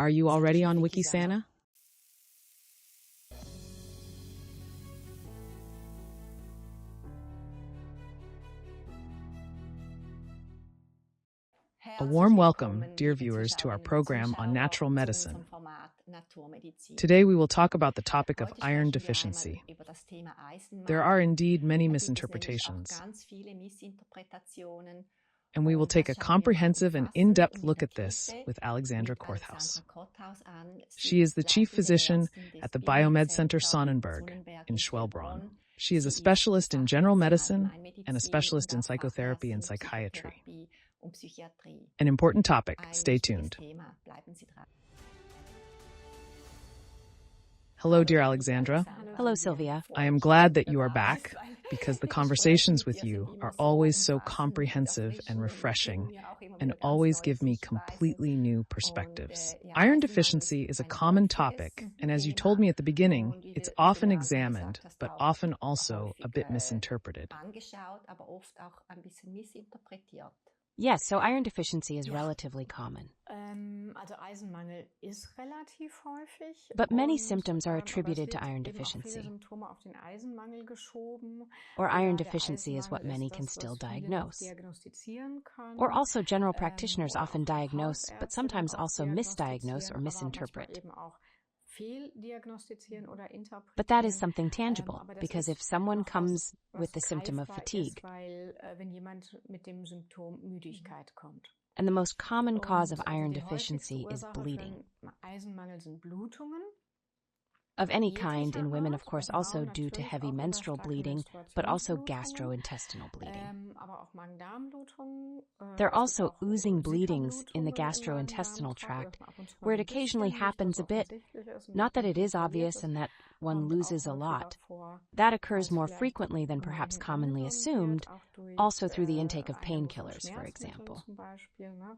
Are you already on Wikisana? A warm welcome, dear viewers, to our program on natural medicine. Today we will talk about the topic of iron deficiency. There are indeed many misinterpretations, and we will take a comprehensive and in-depth look at this with Alexandra Kotthaus. She is the chief physician at the BioMed Center Sonnenberg in Schwelbronn. She is a specialist in general medicine and a specialist in psychotherapy and psychiatry. An important topic. Stay tuned. Hello, dear Alexandra. Hello, Silvia. I am glad that you are back because the conversations with you are always so comprehensive and refreshing and always give me completely new perspectives. Iron deficiency is a common topic, and as you told me at the beginning, it's often examined, but often also a bit misinterpreted. Yes, so iron deficiency is relatively common. But many symptoms are attributed to iron deficiency. Or iron deficiency is what many can still diagnose. Or also general practitioners often diagnose, but sometimes also misdiagnose or misinterpret. But that is something tangible, because if someone comes with the symptom of fatigue, and the most common cause of iron deficiency is bleeding, of any kind in women, of course, also due to heavy menstrual bleeding, but also gastrointestinal bleeding. There are also oozing bleedings in the gastrointestinal tract, where it occasionally happens a bit. Not that it is obvious and that one loses a lot. That occurs more frequently than perhaps commonly assumed, also through the intake of painkillers, for example.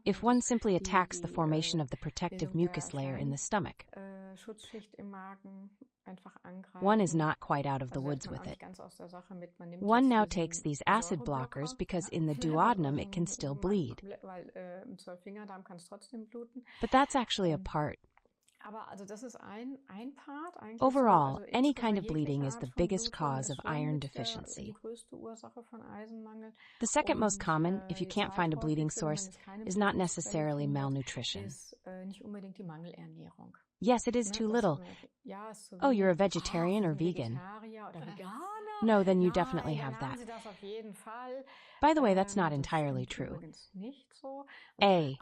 If one simply attacks the formation of the protective mucus layer in the stomach, one is not quite out of the woods with it. One now takes these acid blockers because in the duodenum it can still bleed. But that's actually a part. Overall, any kind of bleeding is the biggest cause of iron deficiency. The second most common, if you can't find a bleeding source, is not necessarily malnutrition. Yes, it is too little. Oh, you're a vegetarian or vegan? No, then you definitely have that. By the way, that's not entirely true. A.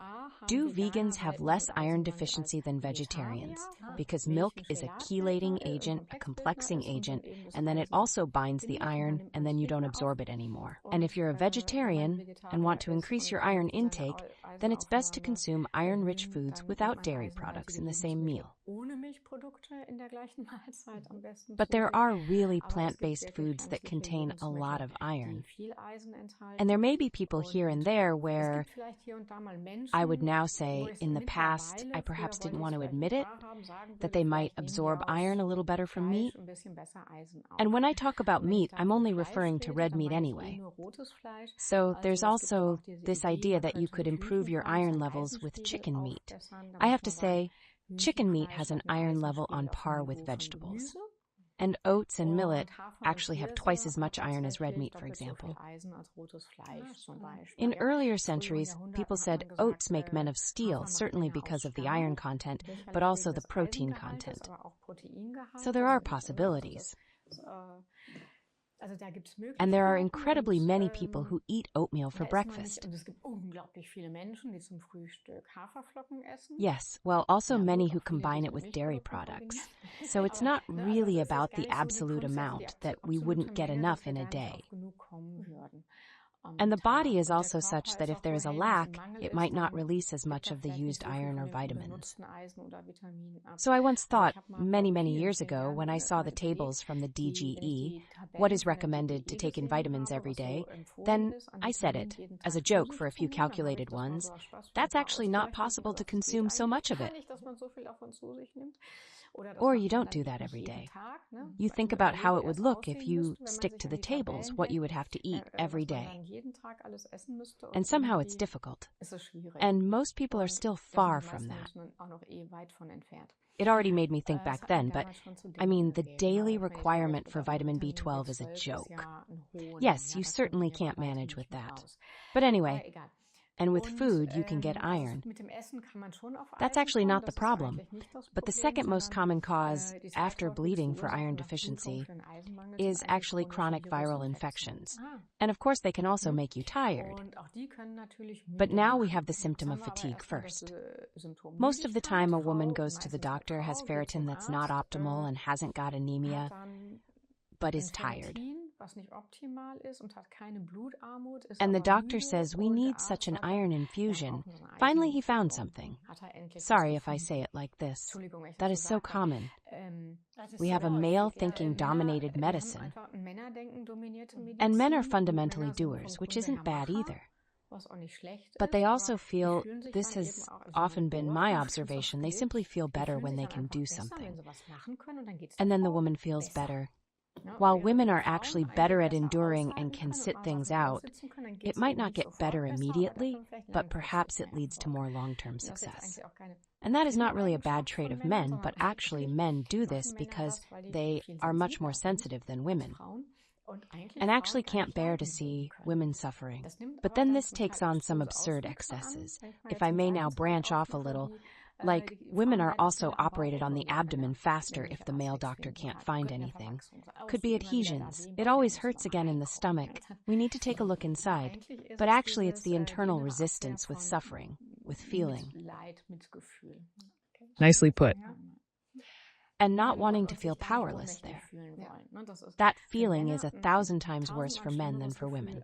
Do vegans have less iron deficiency than vegetarians? Because milk is a chelating agent, a complexing agent, and then it also binds the iron, and then you don't absorb it anymore. And if you're a vegetarian and want to increase your iron intake, then it's best to consume iron-rich foods without dairy products in the same meal. But there are really plant-based foods that contain a lot of iron. And there may be people here and there where I would now say in the past I perhaps didn't want to admit it, that they might absorb iron a little better from meat. And when I talk about meat, I'm only referring to red meat anyway. So there's also this idea that you could improve your iron levels with chicken meat. I have to say, chicken meat has an iron level on par with vegetables. And oats and millet actually have twice as much iron as red meat, for example. In earlier centuries, people said oats make men of steel, certainly because of the iron content, but also the protein content. So there are possibilities. And there are incredibly many people who eat oatmeal for breakfast. Yes, well, also many who combine it with dairy products. So it's not really about the absolute amount that we wouldn't get enough in a day. And the body is also such that if there is a lack, it might not release as much of the used iron or vitamins. So I once thought, many years ago, when I saw the tables from the DGE, what is recommended to take in vitamins every day, then I said it, as a joke for a few calculated ones, that's actually not possible to consume so much of it. Or you don't do that every day. You think about how it would look if you stick to the tables, what you would have to eat every day. And somehow it's difficult. And most people are still far from that. It already made me think back then, but I mean, the daily requirement for vitamin B12 is a joke. Yes, you certainly can't manage with that. But anyway, and with food, you can get iron. That's actually not the problem. But the second most common cause after bleeding for iron deficiency is actually chronic viral infections. And of course, they can also make you tired. But now we have the symptom of fatigue first. Most of the time, a woman goes to the doctor, has ferritin that's not optimal and hasn't got anemia, but is tired. And the doctor says, we need such an iron infusion. Finally, he found something. Sorry if I say it like this. That is so common. We have a male-thinking dominated medicine. And men are fundamentally doers, which isn't bad either. But they also feel, this has often been my observation, they simply feel better when they can do something. And then the woman feels better. While women are actually better at enduring and can sit things out, it might not get better immediately, but perhaps it leads to more long-term success. And that is not really a bad trait of men, but actually men do this because they are much more sensitive than women, and actually can't bear to see women suffering. But then this takes on some absurd excesses. If I may now branch off a little, like, women are also operated on the abdomen faster if the male doctor can't find anything. Could be adhesions. It always hurts again in the stomach. We need to take a look inside. But actually it's the internal resistance with suffering, with feeling. Nicely put. And not wanting to feel powerless there. That feeling is 1,000 times worse for men than for women.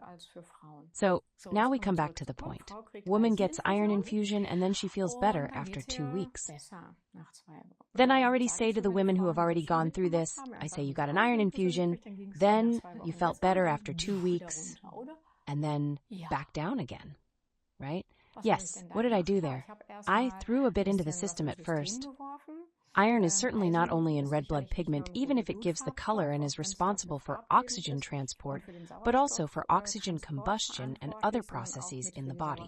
So now we come back to the point. Woman gets iron infusion and then she feels better after 2 weeks. Then I already say to the women who have already gone through this, I say you got an iron infusion, then you felt better after 2 weeks, and then back down again, right? Yes, what did I do there? I threw a bit into the system at first. Iron is certainly not only in red blood pigment, even if it gives the color and is responsible for oxygen transport, but also for oxygen combustion and other processes in the body.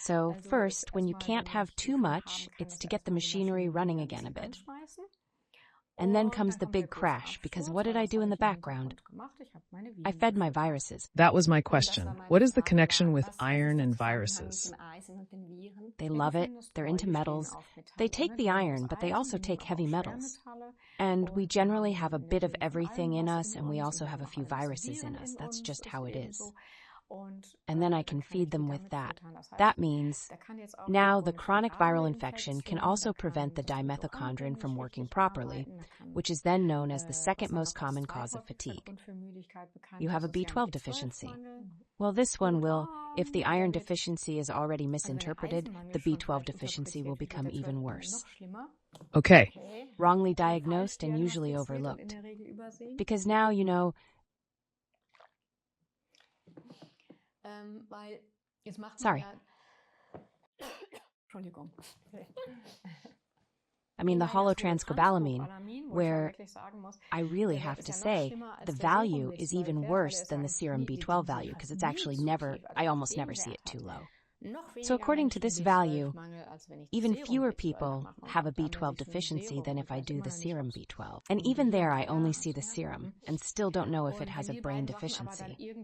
So first, when you can't have too much, it's to get the machinery running again a bit. And then comes the big crash, because what did I do in the background? I fed my viruses. That was my question. What is the connection with iron and viruses? They love it. They're into metals. They take the iron, but they also take heavy metals. And we generally have a bit of everything in us, and we also have a few viruses in us. That's just how it is. And then I can feed them with that. That means now the chronic viral infection can also prevent the dimethylchondrin from working properly, which is then known as the second most common cause of fatigue. You have a B12 deficiency. Well, this one will, if the iron deficiency is already misinterpreted, the B12 deficiency will become even worse. Okay. Wrongly diagnosed and usually overlooked. Because now, you know, sorry. I mean, the holotranscobalamin, where I really have to say the value is even worse than the serum B12 value, because it's actually I almost never see it too low. So according to this value, even fewer people have a B12 deficiency than if I do the serum B12. And even there, I only see the serum and still don't know if it has a brain deficiency.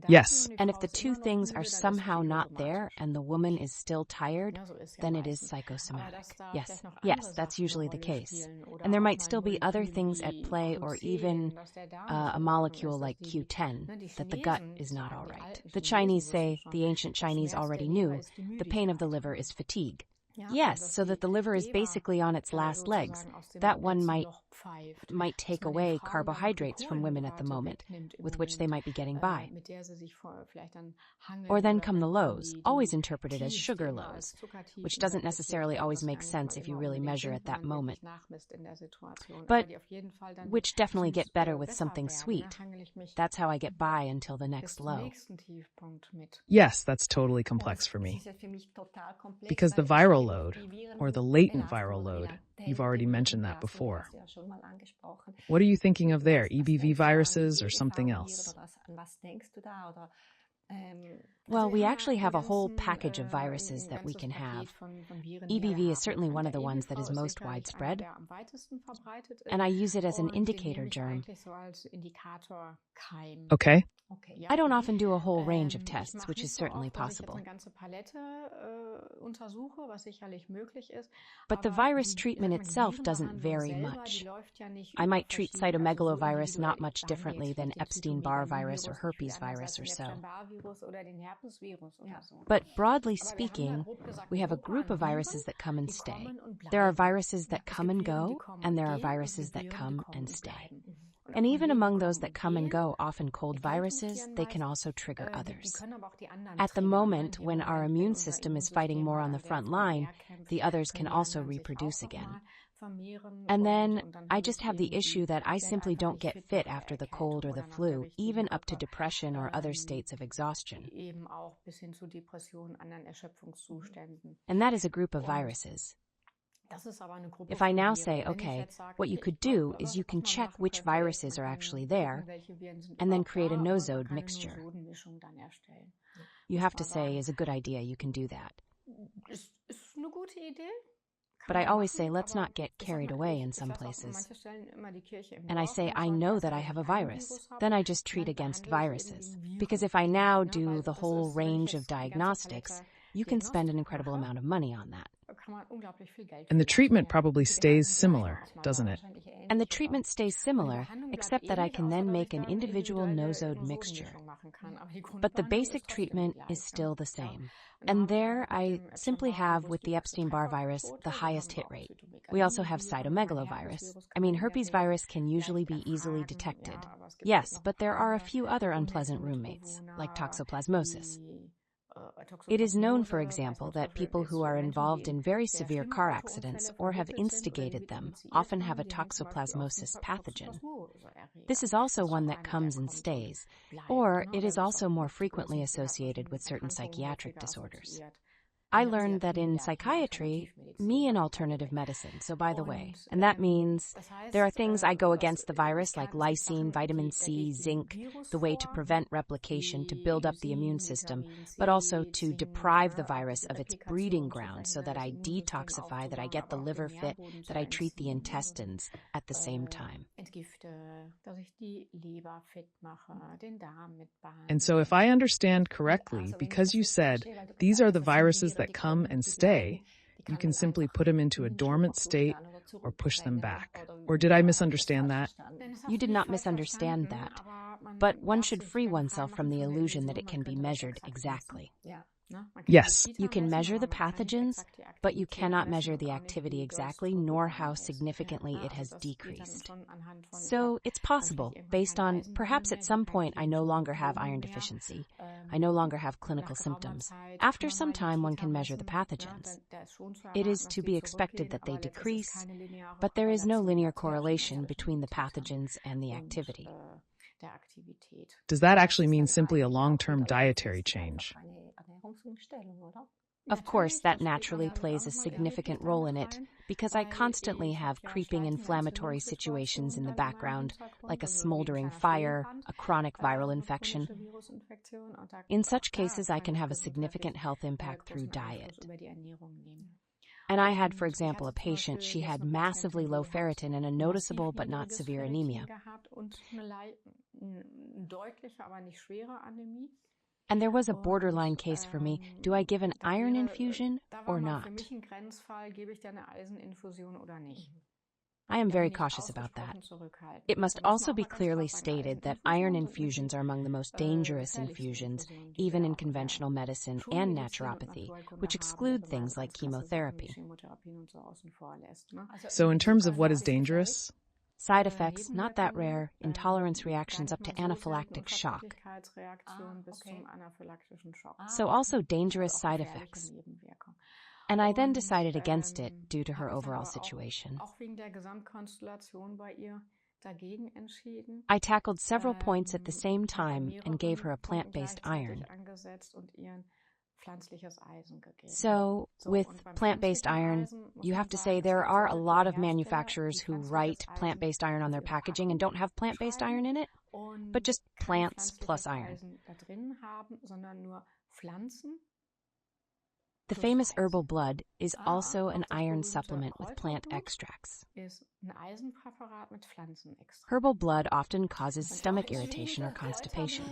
Yes. And if the two things are somehow not there and the woman is still tired, then it is psychosomatic. Yes, that's usually the case. And there might still be other things at play, or even a molecule like Q10, that the gut is not all right. The Chinese say, the ancient Chinese already knew, the pain of the liver is fatigue. Yes, so that the liver is basically on its last legs. That one might take away carbohydrates from women at the moment, with which they might be getting by. Or then come the lows, always interpreted as sugar lows, which doesn't necessarily always make sense if you really measure at that moment, but which definitely get better with something sweet. That's how I get by until the next low. Yes, that's totally complex for me. Because the viral viral load, or the latent viral load. You've already mentioned that before. What are you thinking of there, EBV viruses or something else? Well, we actually have a whole package of viruses that we can have. EBV is certainly one of the ones that is most widespread, and I use it as an indicator germ. Okay. I don't often do a whole range of tests, which is certainly possible. But the virus treatment itself doesn't vary much. I might treat cytomegalovirus not much differently than Epstein-Barr virus or herpes virus or so. But broadly speaking, we have a group of viruses that come and stay. There are viruses that come and go, and there are viruses that come and stay. And even among those that come and go, often cold viruses, they can also trigger others. At the moment, when our immune system is fighting more on the front line, the others can also reproduce again. And then I just have the issue that I simply don't get fit after the cold or the flu, even up to depression or other states of exhaustion. And that is a group of viruses. If I now say, okay, what you could do is you can check which viruses are actually there and then create a nosode mixture. You have to say, is a good idea, you can do that. But I always say, let's not get carried away in some places. And I say, I know that I have a virus. Then I just treat against viruses. Because if I now do the whole range of diagnostics, you can spend an incredible amount of money on that. And the treatment probably stays similar, doesn't it? And the treatment stays similar, except that I can then make an individual nosode mixture. But the basic treatment is still the same. And there I simply have, with the Epstein-Barr virus, the highest hit rate. We also have cytomegalovirus. Herpes virus can usually be easily detected. Yes, but there are a few other unpleasant roommates, like toxoplasmosis. It is known, for example, that people who are involved in very severe car accidents or have instigated them often have a toxoplasmosis pathogen. This is also one that comes and stays, or it is also more frequently associated with certain psychiatric disorders. I learned that in psychiatry, me in alternative medicine, so by the way, and that means there are things I go against the virus like lysine, vitamin C, zinc, the way to prevent replication, to build up the immune system, but also to deprive the virus of its breeding ground so that I detoxify, that I get the liver fit, that I treat the intestines at the same time. And so if I understand correctly, because you said these are the viruses that come and stay, you can simply put them into a dormant state or push them back. Or did I misunderstand that? You did not misunderstand that, but one should free oneself from the illusion that it can be measured exactly. Yes. You can measure the pathogens, but you cannot measure the activity exactly, nor how significantly it has decreased. So it's possible, based on perhaps at some point I no longer have iron deficiency, I no longer have clinical symptoms. After some time one can measure the pathogens. It is to be expected that they decrease, but there is no linear correlation between the pathogens and the activity. Does that actually mean simply a long-term dietary change? Of course, that naturally plays a significant role in it, because I constantly have creeping inflammatory situations in the background, like a smoldering fire, a chronic viral infection. In such cases, I can have a significant health impact through diet. And I had, for example, a patient, she had massively low ferritin and a noticeable but not severe anemia. And there was a borderline case for me. Do I give an iron infusion or not? I am very cautious about that. It must also be clearly stated that iron infusions are among the most dangerous infusions, even in conventional medicine and naturopathy, which exclude things like chemotherapy. So in terms of what is dangerous? Side effects, not that rare, intolerance reactions up to anaphylactic shock. So also dangerous side effects. And I then decided against it due to her overall situation. I tackled several points at the same time and gave her a plant-based iron. So, with plant-based iron, you have to say there are a lot of manufacturers who write plant-based iron on their packaging and don't have plant-based iron in it, but just plants plus iron. The famous herbal blood is also an iron supplement with plant extracts. Herbal blood often causes stomach irritation or constipation.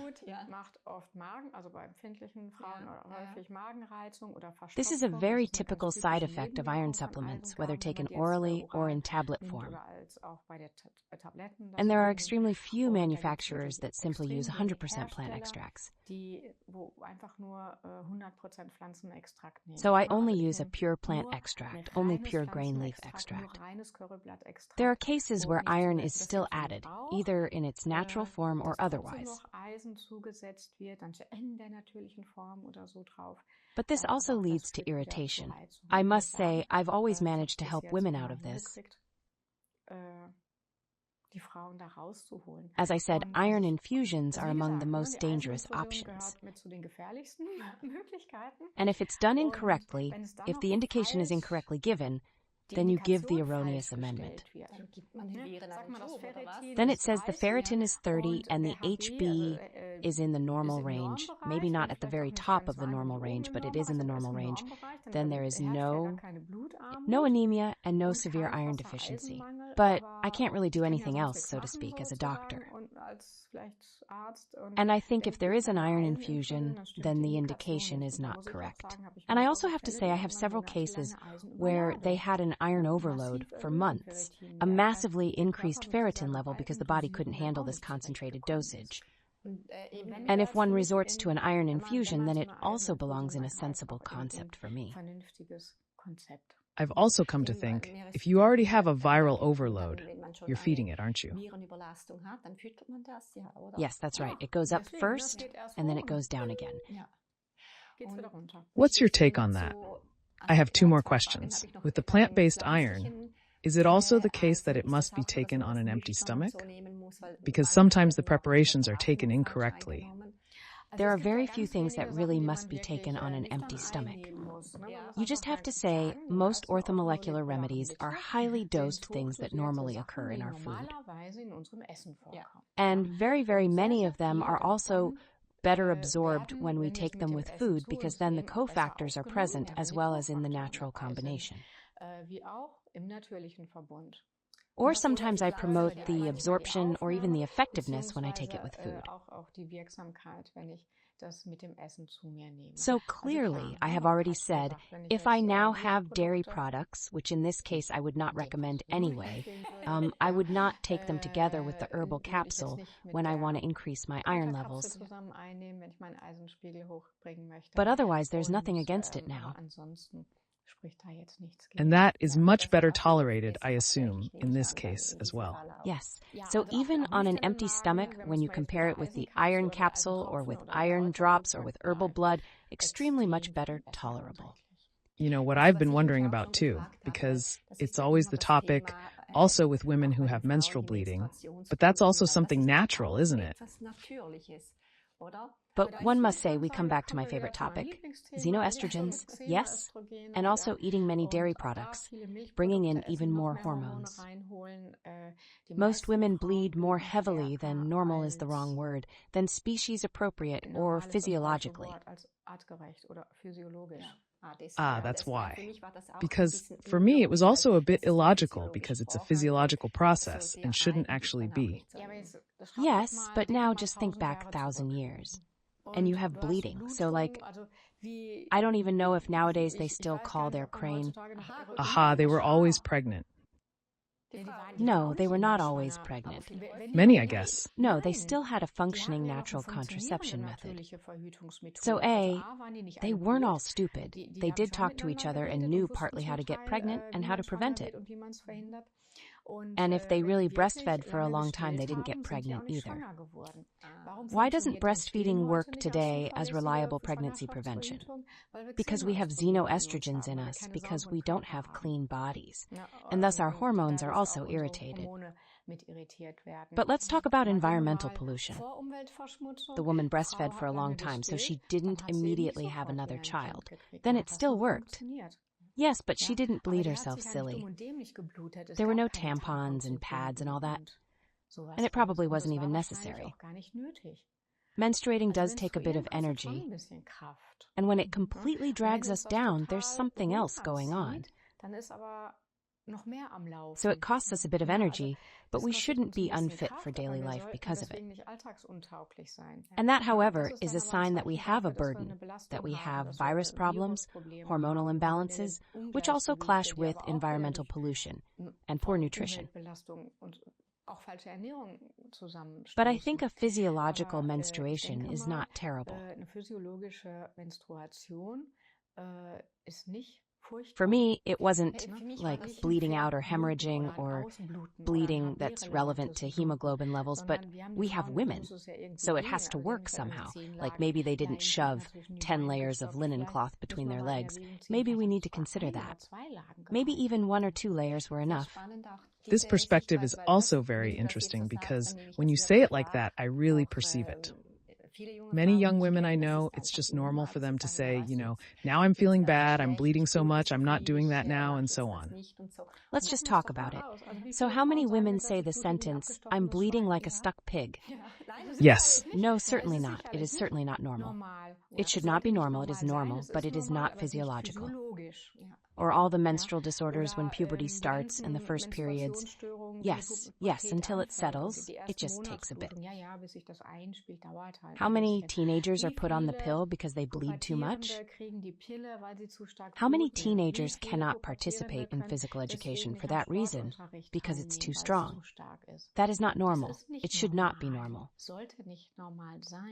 This is a very typical side effect of iron supplements, whether taken orally or in tablet form. And there are extremely few manufacturers that simply use 100% plant extracts. So I only use a pure plant extract, only pure grain leaf extract. There are cases where iron is still added, either in its natural form or otherwise. But this also leads to irritation. I must say, I've always managed to help women out of this. As I said, iron infusions are among the most dangerous options. And if it's done incorrectly, if the indication is incorrectly given, then you give the erroneous amendment. Then it says the ferritin is 30 and the HB is in the normal range. Maybe not at the very top of the normal range, but it is in the normal range. Then there is no anemia and no severe iron deficiency. But I can't really do anything else, so to speak, as a doctor. And I think if there is an iron infusion, then the indication is not correct. And I also have to say I have several cases where they had an iron overload for months, a massively increased ferritin level because the body couldn't handle this concentrated dosage. And if one resorts to an iron infusion, then it also belongs in a sensible concept for me. I've also come to think, if you already have a viral overload, you're feeding it, aren't you? Yes, that's right. It goes up first, and then it goes down again. What's your take on that? I have two more questions. With the plant-based iron, is it also the case that it must be taken on an empty stomach? Because sometimes the preparations are taken incorrectly. There are very few things that really must be taken on an empty stomach. You just have to say most orthomolecular remedies are highly dosed things that normally occur in our food. And very, very many of them are also better absorbed when we take them with food because then the cofactors are present as well as in the natural combination. Or sometimes I promote the absorption or even the effectiveness when I take it with food. So clearly, I have already said, if I now have dairy products, which in this case I would not recommend anyway, I would not take them together with the herbal capsule when I want to increase my iron levels. But otherwise, there's nothing against it now. And that is much better tolerated, I assume, in this case as well. Yes. So even on an empty stomach, when you compare it with the iron capsule or with iron drops or with herbal blood, extremely much better tolerable. You know, what I've been wondering about too, because it's always the topic also with women who have menstrual bleeding, but that's also something natural, isn't it? But one must say we come back to my favorite topic, xenoestrogens, yes, and also eating many dairy products, bringing in even more hormones. Most women bleed more heavily than normal is the wrong word, than species appropriate or physiologically. Ah, that's why. Because for me, it was also a bit illogical because it's a physiological process and shouldn't actually be. Yes, but now just think back 1,000 years. And you have bleeding, so like, I don't even know if nowadays they still call their crane. Aha, they were always pregnant. No, they were not always pregnant. Many, I guess. No, they still had a functioning natural contraception method. So A, they weren't all stupid. They did talk to each other and knew partly how to get pregnant and how to prevent it. And if they really breastfed for a long time, they didn't get pregnant either. Why doesn't breastfeeding work today as reliable pregnancy prevention? Because we have xenoestrogens in us, because we don't have clean bodies, and thus our hormones are also irritated. But let's talk about environmental pollution. The woman breastfed for a long time, so she didn't immediately have another child. Then it still worked. Yes, but she didn't bleed herself silly. There were no tampons and pads and all that. And it probably wasn't even necessary. Menstruating does take a bit of energy. And when it completely drags us down, there's something else going on. So it costs us a bit of energy, but we shouldn't be unfit for daily life because of it. And that, however, is a sign that we have a burden, that we have virus problems, hormonal imbalances, which also clash with environmental pollution and poor nutrition. But I think a physiological menstruation is not terrible. For me, it wasn't like bleeding out or hemorrhaging or bleeding that's relevant to hemoglobin levels, but we have women, so it has to work somehow. Like maybe they didn't shove 10 layers of linen cloth between their legs. Maybe we need to consider that. Maybe even 1 or 2 layers were enough. This perspective is also very interesting because when you say it like that, I really perceive it. Many young women I know, it's just normal for them to say, now I'm feeling bad, I'm bleeding so much, I'm not doing that now, and so on. Let's just talk about it. So how many women say the sentence, I'm bleeding like a stuck pig? Yes. No, certainly not. It is certainly not normal. It should not be normal. It is normal, but it is not physiological. Or all the menstrual disorders when puberty starts and the first periods. Yes, until it settles, it just takes a bit. How many teenagers are put on the pill because they bleed too much? How many teenagers cannot participate in physical education for that reason, because it's too strong? That is not normal. It should not be normal.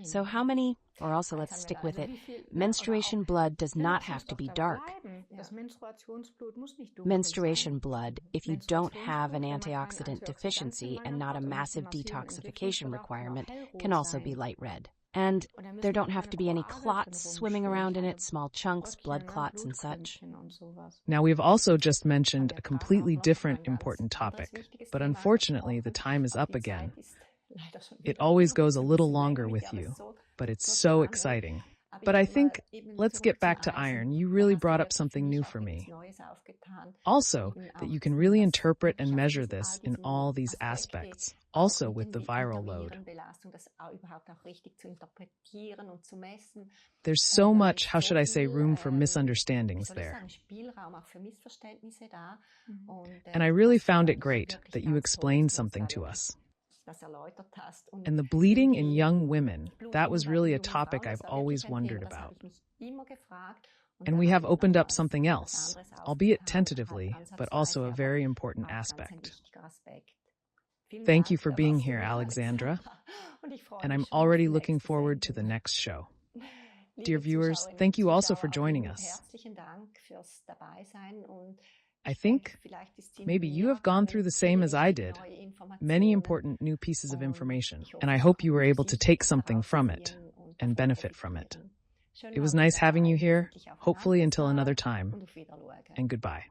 So how many, or also let's stick with it, menstruation blood does not have to be dark. Menstruation blood, if you don't have an antioxidant deficiency and not a massive detoxification requirement, can also be light red. And there don't have to be any clots swimming around in it, small chunks, blood clots and such. Now, we've also just mentioned a completely different important topic, but unfortunately the time is up again. It always goes a little longer with you, but it's so exciting. But I think, let's get back to iron. You really brought up something new for me. Also, that you can really interpret and measure this in all these aspects, also with the viral load. There's so much, how should I say, room for misunderstandings there. And I really found it great that you explained something to us. And the bleeding in young women, that was really a topic I've always wondered about. And we have opened up something else, albeit tentatively, but also a very important aspect. Thank you for being here, Alexandra, and I'm already looking forward to the next show. Dear viewers, thank you also for joining us. I think maybe you have gone through the same as I did, many important new pieces of information, and I hope you were able to take something from it and benefit from it. It was nice having you here, hopefully until another time, and goodbye.